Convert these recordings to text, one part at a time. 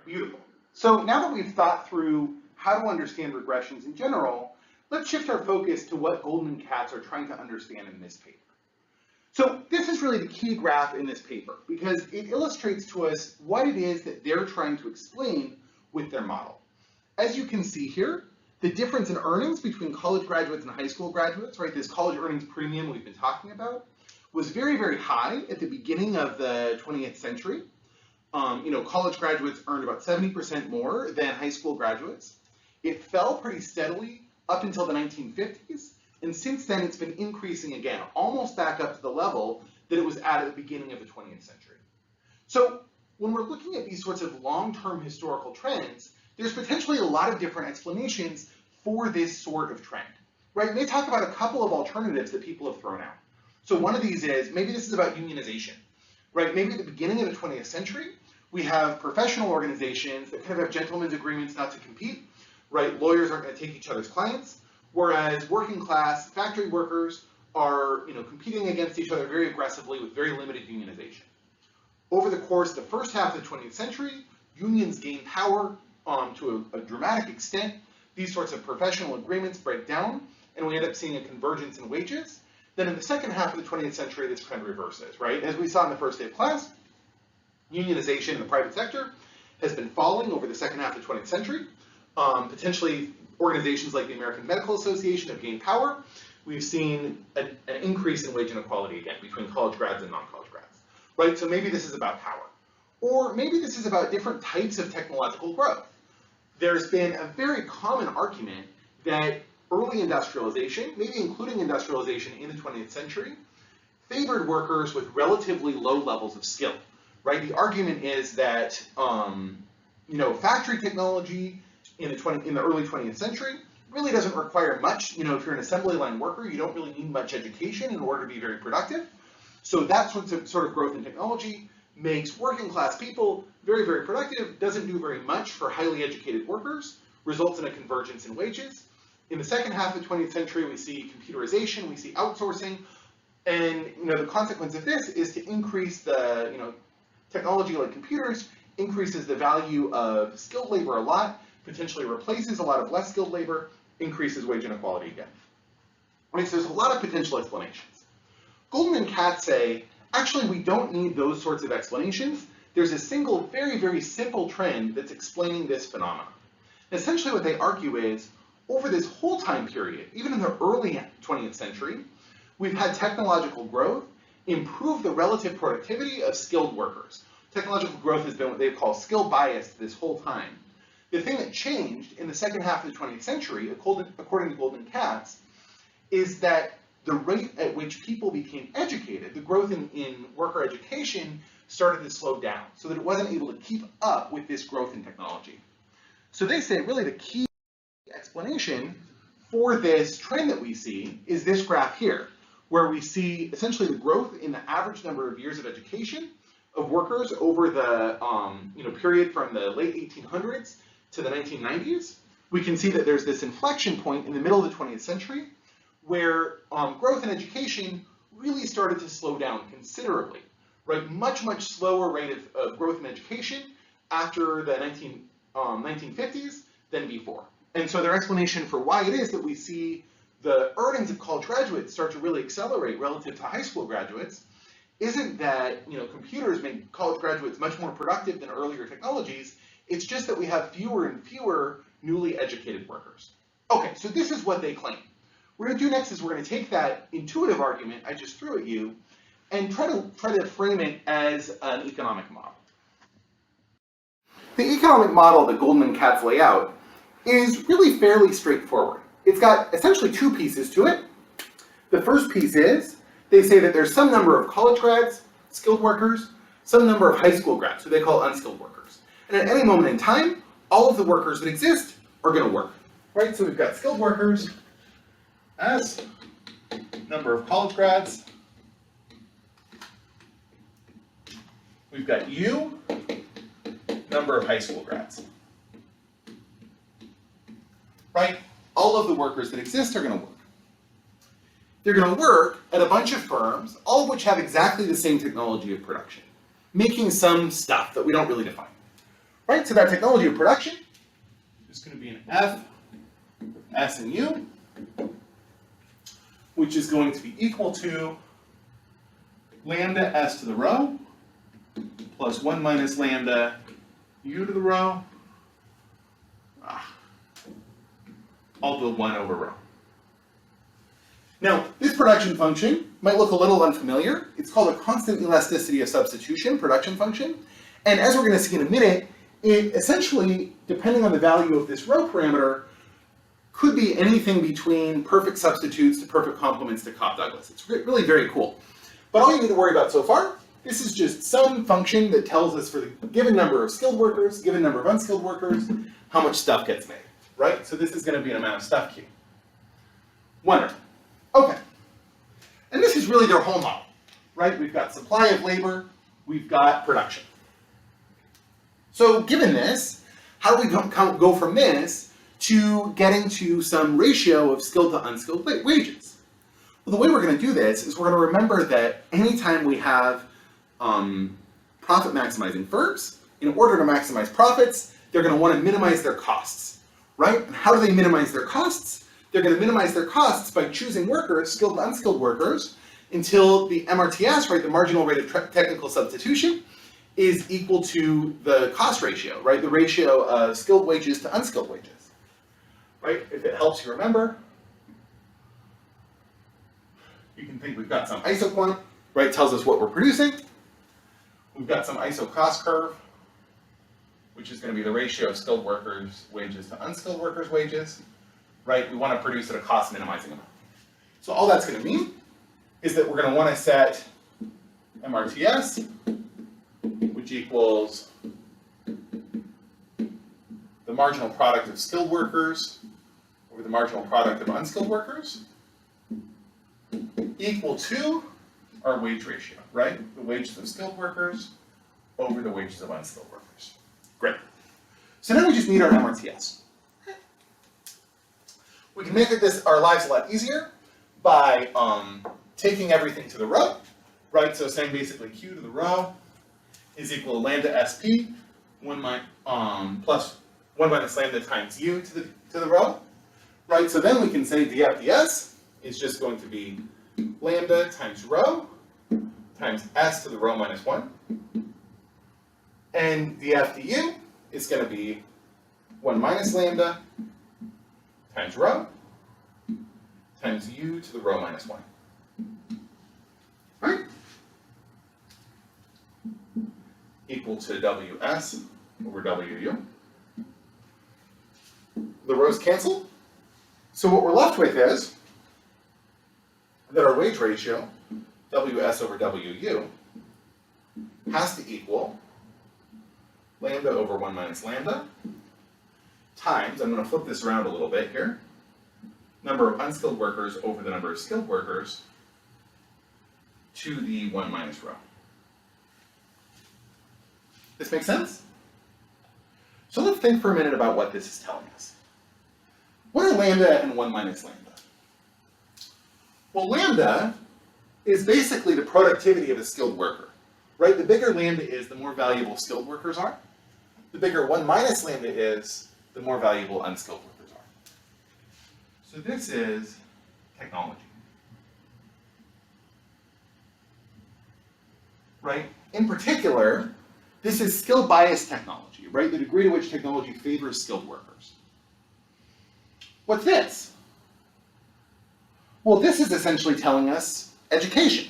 Beautiful. So now that we've thought through how to understand regressions in general, let's shift our focus to what Goldman and Katz are trying to understand in this paper. So this is really the key graph in this paper because it illustrates to us what it is that they're trying to explain with their model. As you can see here, the difference in earnings between college graduates and high school graduates, right, this college earnings premium we've been talking about, was very, very high at the beginning of the 20th century. College graduates earned about 70% more than high school graduates. It fell pretty steadily up until the 1950s, and since then it's been increasing again, almost back up to the level that it was at the beginning of the 20th century. So when we're looking at these sorts of long-term historical trends, there's potentially a lot of different explanations for this sort of trend, right? And they talk about a couple of alternatives that people have thrown out. So one of these is, maybe this is about unionization, right? Maybe at the beginning of the 20th century, we have professional organizations that kind of have gentlemen's agreements not to compete, right? Lawyers aren't going to take each other's clients, whereas working class factory workers are, competing against each other very aggressively with very limited unionization. Over the course of the first half of the 20th century, unions gain power to a dramatic extent. These sorts of professional agreements break down, and we end up seeing a convergence in wages. Then in the second half of the 20th century, this trend reverses, right? As we saw in the first day of class, unionization in the private sector has been falling over the second half of the 20th century. Potentially, organizations like the American Medical Association have gained power. We've seen an increase in wage inequality again between college grads and non-college grads, right? So maybe this is about power. Or maybe this is about different types of technological growth. There's been a very common argument that early industrialization, maybe including industrialization in the 20th century, favored workers with relatively low levels of skill, right? The argument is that, factory technology in the early 20th century really doesn't require much. If you're an assembly line worker, you don't really need much education in order to be very productive. So that sort of growth in technology makes working class people very, very productive, doesn't do very much for highly educated workers, results in a convergence in wages. In the second half of the 20th century, we see computerization, we see outsourcing, and the consequence of this is to increase the, technology like computers increases the value of skilled labor a lot, potentially replaces a lot of less skilled labor, increases wage inequality again. Right, so there's a lot of potential explanations. Goldman and Katz say, actually, we don't need those sorts of explanations. There's a single, very, very simple trend that's explaining this phenomenon. And essentially what they argue is, over this whole time period, even in the early 20th century, we've had technological growth improve the relative productivity of skilled workers. Technological growth has been what they call skill biased this whole time. The thing that changed in the second half of the 20th century, according to Goldman and Katz, is that the rate at which people became educated, the growth in worker education, started to slow down so that it wasn't able to keep up with this growth in technology. So they say really the key explanation for this trend that we see is this graph here, where we see essentially the growth in the average number of years of education of workers over the period from the late 1800s to the 1990s. We can see that there's this inflection point in the middle of the 20th century where growth in education really started to slow down considerably, right? Much, much slower rate of growth in education after the 1950s than before. And so their explanation for why it is that we see the earnings of college graduates start to really accelerate relative to high school graduates isn't that computers make college graduates much more productive than earlier technologies. It's just that we have fewer and fewer newly educated workers. Okay, so this is what they claim. What we're going to do next is we're going to take that intuitive argument I just threw at you and try to frame it as an economic model. The economic model that Goldman and Katz lay out is really fairly straightforward. It's got essentially two pieces to it. The first piece is they say that there's some number of college grads, skilled workers, some number of high school grads, who they call unskilled workers. And at any moment in time, all of the workers that exist are going to work, right? So we've got skilled workers as number of college grads. We've got U, number of high school grads, right? All of the workers that exist are going to work. They're going to work at a bunch of firms, all of which have exactly the same technology of production, making some stuff that we don't really define. right? So that technology of production is going to be an F, S, and U, which is going to be equal to lambda S to the rho plus 1 minus lambda U to the rho, all to 1 over rho. Now, this production function might look a little unfamiliar. It's called a constant elasticity of substitution production function. And as we're going to see in a minute, it essentially, depending on the value of this rho parameter, could be anything between perfect substitutes to perfect complements to Cobb-Douglas. It's really very cool. But all you need to worry about so far, this is just some function that tells us for the given number of skilled workers, given number of unskilled workers, how much stuff gets made, right? So this is going to be an amount of stuff Q. Wonderful. Okay. And this is really their whole model, right? We've got supply of labor, we've got production. So given this, how do we go from this to getting to some ratio of skilled to unskilled wages? Well, the way we're going to do this is we're going to remember that anytime we have profit maximizing firms, in order to maximize profits, they're going to want to minimize their costs, right? And how do they minimize their costs? They're going to minimize their costs by choosing workers, skilled and unskilled workers, until the MRTS, right, the marginal rate of technical substitution, is equal to the cost ratio, right, the ratio of skilled wages to unskilled wages, right? If it helps you remember, you can think we've got some isoquant, right, tells us what we're producing. We've got some iso cost curve, which is going to be the ratio of skilled workers' wages to unskilled workers' wages, right? We want to produce at a cost minimizing amount. So all that's going to mean is that we're going to want to set MRTS, which equals the marginal product of skilled workers over the marginal product of unskilled workers, equal to our wage ratio, right? The wages of skilled workers over the wages of unskilled workers. Great. So now we just need our MRTS. We can make our lives a lot easier by taking everything to the rho, right? So saying basically Q to the rho is equal to lambda SP plus 1 minus lambda times U to the rho, right? So then we can say dFds is just going to be lambda times rho times S to the rho minus 1. And dFdu is going to be 1 minus lambda times rho times U to the rho minus 1. Right? Equal to Ws over Wu. The rows cancel. So what we're left with is that our wage ratio, Ws over Wu, has to equal lambda over 1 minus lambda times, I'm going to flip this around a little bit here, number of unskilled workers over the number of skilled workers to the 1 minus rho. This makes sense? So let's think for a minute about what this is telling us. What are lambda and 1 minus lambda? Well, lambda is basically the productivity of a skilled worker, right? The bigger lambda is, the more valuable skilled workers are. The bigger 1 minus lambda is, the more valuable unskilled workers are. So this is technology, right? In particular, this is skill bias technology, right? The degree to which technology favors skilled workers. What's this? Well, this is essentially telling us education.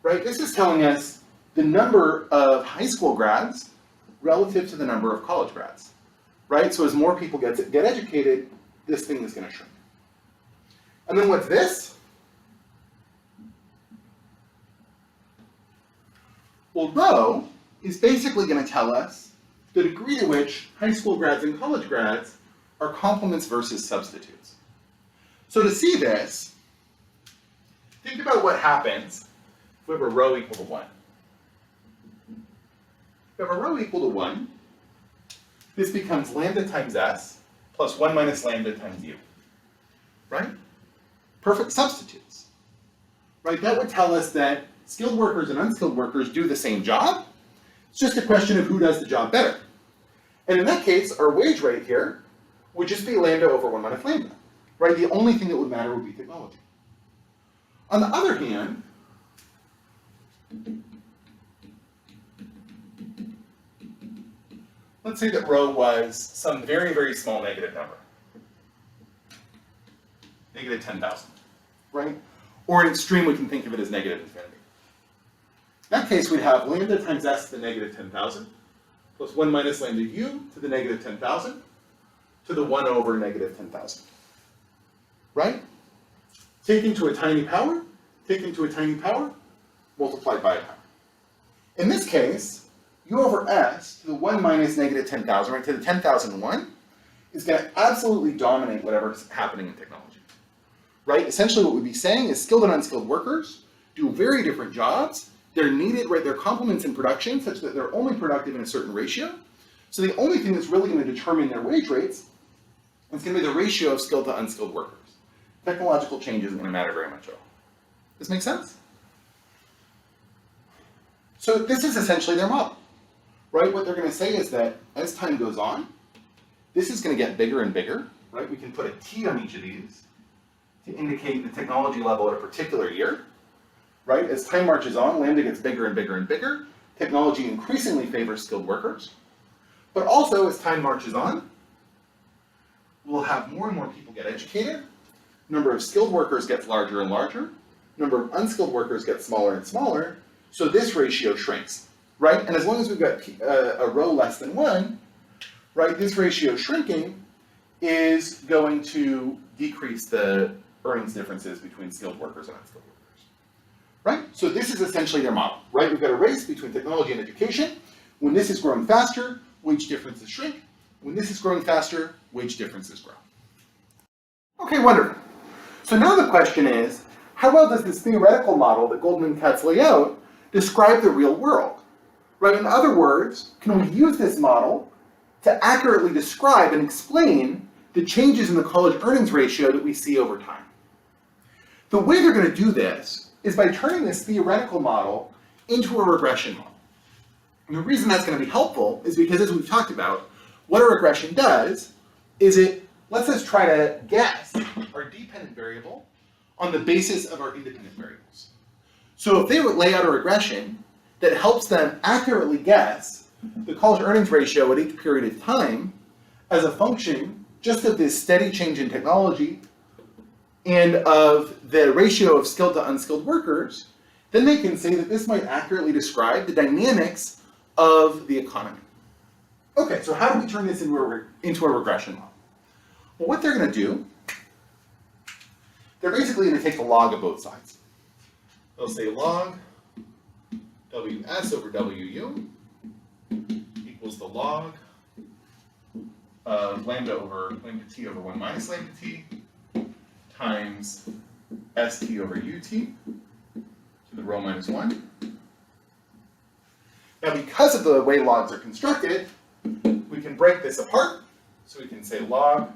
Right? This is telling us the number of high school grads relative to the number of college grads. Right? So as more people get educated, this thing is going to shrink. And then what's this? Well, rho is basically going to tell us the degree to which high school grads and college grads are complements versus substitutes. So to see this, think about what happens if we have a rho equal to 1. If we have a rho equal to 1, this becomes lambda times S plus 1 minus lambda times U. Right? Perfect substitutes. right? That would tell us that skilled workers and unskilled workers do the same job. It's just a question of who does the job better. And in that case, our wage rate here would just be lambda over 1 minus lambda, right? The only thing that would matter would be technology. On the other hand, let's say that rho was some very, very small negative number. Negative 10,000, right? Or in extreme, we can think of it as negative infinity. In that case, we'd have lambda times s to the negative 10,000 plus 1 minus lambda u to the negative 10,000 to the 1 over negative 10,000, right? Taken to a tiny power, multiplied by a power. In this case, u over s to the 1 minus negative 10,000, right, to the 10,001, is going to absolutely dominate whatever's happening in technology. Right? Essentially what we'd be saying is skilled and unskilled workers do very different jobs. They're needed, right? They're complements in production such that they're only productive in a certain ratio. So the only thing that's really going to determine their wage rates is going to be the ratio of skilled to unskilled workers. Technological change isn't going to matter very much at all. Does this make sense? So this is essentially their model, right? What they're going to say is that as time goes on, this is going to get bigger and bigger, right? We can put a T on each of these to indicate the technology level at a particular year, right? As time marches on, lambda gets bigger and bigger and bigger. Technology increasingly favors skilled workers. But also, as time marches on, we'll have more and more people get educated. Number of skilled workers gets larger and larger. Number of unskilled workers gets smaller and smaller. So this ratio shrinks, right? And as long as we've got a rho less than 1, right, this ratio shrinking is going to decrease the earnings differences between skilled workers and unskilled workers, right? So this is essentially their model, right? We've got a race between technology and education. When this is growing faster, wage differences shrink. When this is growing faster, wage differences grow. Okay, wonderful. So now the question is, how well does this theoretical model that Goldman and Katz lay out describe the real world, right? In other words, can we use this model to accurately describe and explain the changes in the college earnings ratio that we see over time? The way they're going to do this is by turning this theoretical model into a regression model. And the reason that's going to be helpful is because, as we've talked about, what a regression does is it lets us try to guess our dependent variable on the basis of our independent variables. So if they would lay out a regression that helps them accurately guess the college earnings ratio at each period of time as a function just of this steady change in technology and of the ratio of skilled to unskilled workers, then they can say that this might accurately describe the dynamics of the economy. Okay, so how do we turn this into a regression model? Well, what they're going to do, they're basically going to take the log of both sides. They'll say log Ws over Wu equals the log of lambda t over 1 minus lambda t times st over ut to the rho minus 1. Now, because of the way logs are constructed, we can break this apart. So we can say log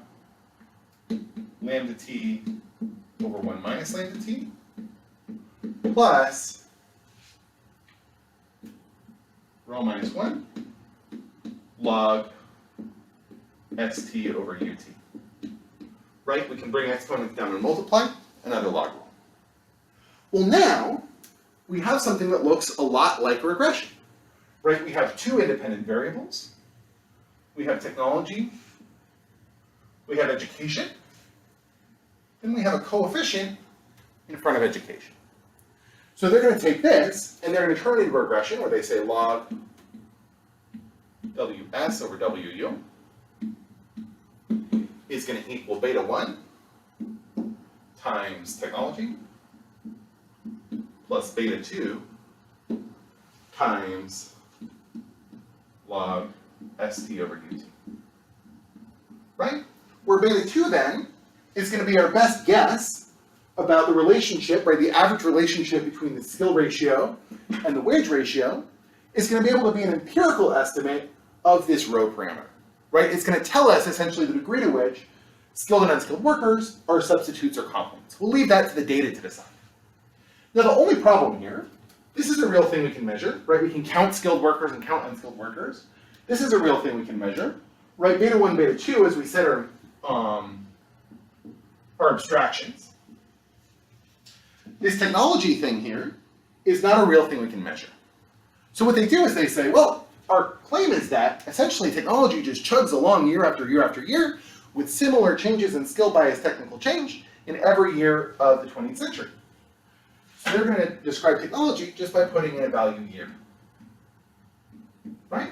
lambda t over 1 minus lambda t plus rho minus 1 log st over ut. Right? We can bring exponents down and multiply, another log rule. Well, now we have something that looks a lot like a regression. Right? We have two independent variables. We have technology. We have education. Then we have a coefficient in front of education. So they're going to take this, and they're going to turn it into a regression where they say log Ws over Wu is going to equal beta 1 times technology plus beta 2 times log st over ut. Right? Where beta 2 then is going to be our best guess about the relationship, right? The average relationship between the skill ratio and the wage ratio is going to be able to be an empirical estimate of this rho parameter, right? It's going to tell us essentially the degree to which skilled and unskilled workers are substitutes or complements. We'll leave that to the data to decide. Now the only problem here, this is a real thing we can measure, right? We can count skilled workers and count unskilled workers. This is a real thing we can measure, right? Beta 1, beta 2, as we said, are abstractions. This technology thing here is not a real thing we can measure. So what they do is they say, well, our claim is that essentially technology just chugs along year after year after year with similar changes in skill bias technical change in every year of the 20th century. So they're going to describe technology just by putting in a value year. Right?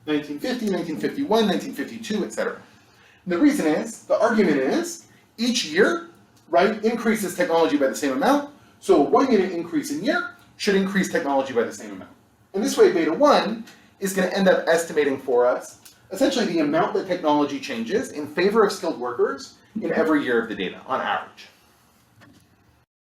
1950, 1951, 1952, etc. And the reason is, the argument is, each year, right, increases technology by the same amount, so a 1 unit increase in year should increase technology by the same amount. And this way, beta 1 is going to end up estimating for us essentially the amount that technology changes in favor of skilled workers in every year of the data, on average.